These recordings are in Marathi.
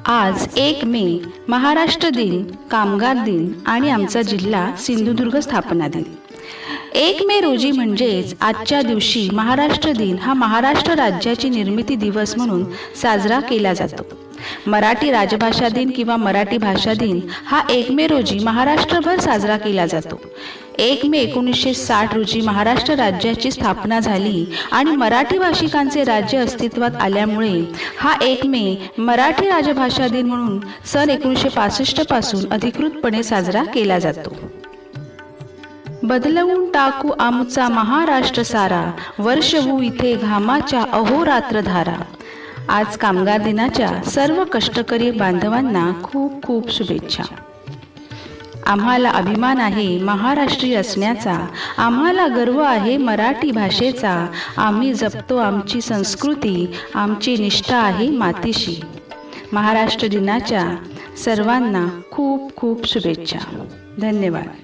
आज 1 मे महाराष्ट्र दिन, कामगार दिन आणि आमचा जिल्हा सिंधुदुर्ग स्थापना दिन। 1 मे रोजी म्हणजेच आजच्या दिवशी महाराष्ट्र दिन हा महाराष्ट्र राज्याची निर्मिती दिवस म्हणून साजरा केला जातो। मराठी राजभाषा दिन किंवा मराठी भाषा दिन हा 1 मे रोजी महाराष्ट्रभर साजरा केला जातो। 1 मे 1960 रोजी महाराष्ट्र राज्याची स्थापना झाली आणि मराठी भाषिकांचे राज्य अस्तित्वात आल्यामुळे हा 1 मे मराठी राजभाषा दिन म्हणून सन 1965 पासून अधिकृतपणे साजरा केला जातो। बदलवून टाकू आमचा महाराष्ट्र सारा, वर्ष होऊ इथे घामाच्या अहोरात्र धारा। आज कामगार दिनाच्या सर्व कष्टकरी बांधवांना खूप खूप शुभेच्छा। आम्हाला अभिमान आहे महाराष्ट्रीय असण्याचा, आम्हाला गर्व आहे मराठी भाषेचा। आम्ही जपतो आमची संस्कृती, आमची निष्ठा आहे मातीशी। महाराष्ट्र दिनाच्या सर्वांना खूप खूप शुभेच्छा। धन्यवाद।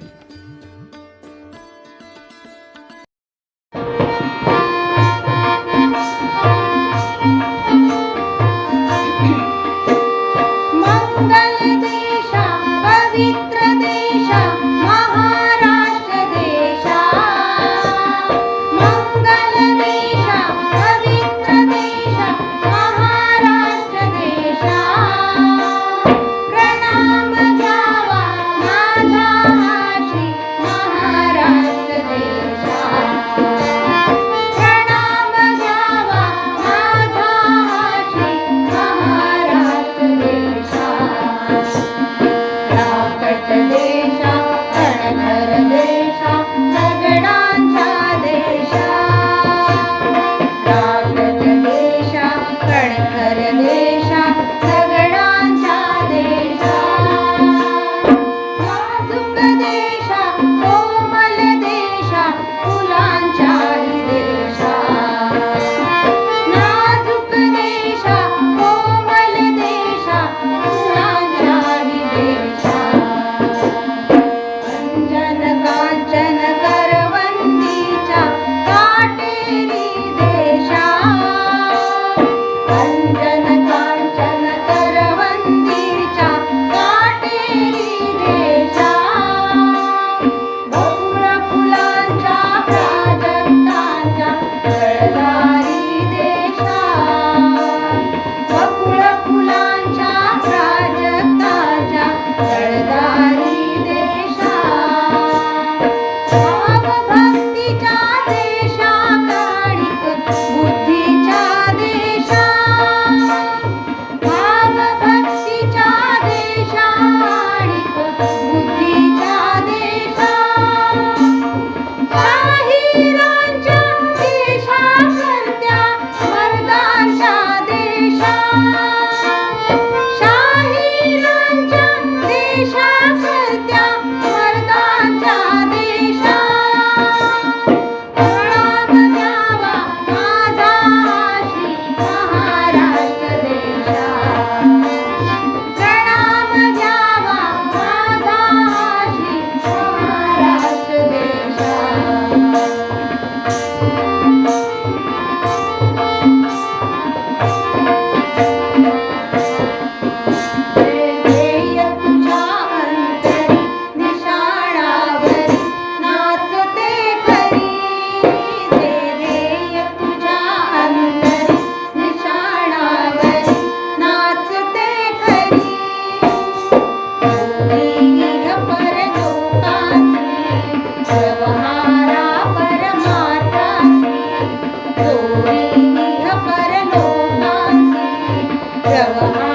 परलोकासी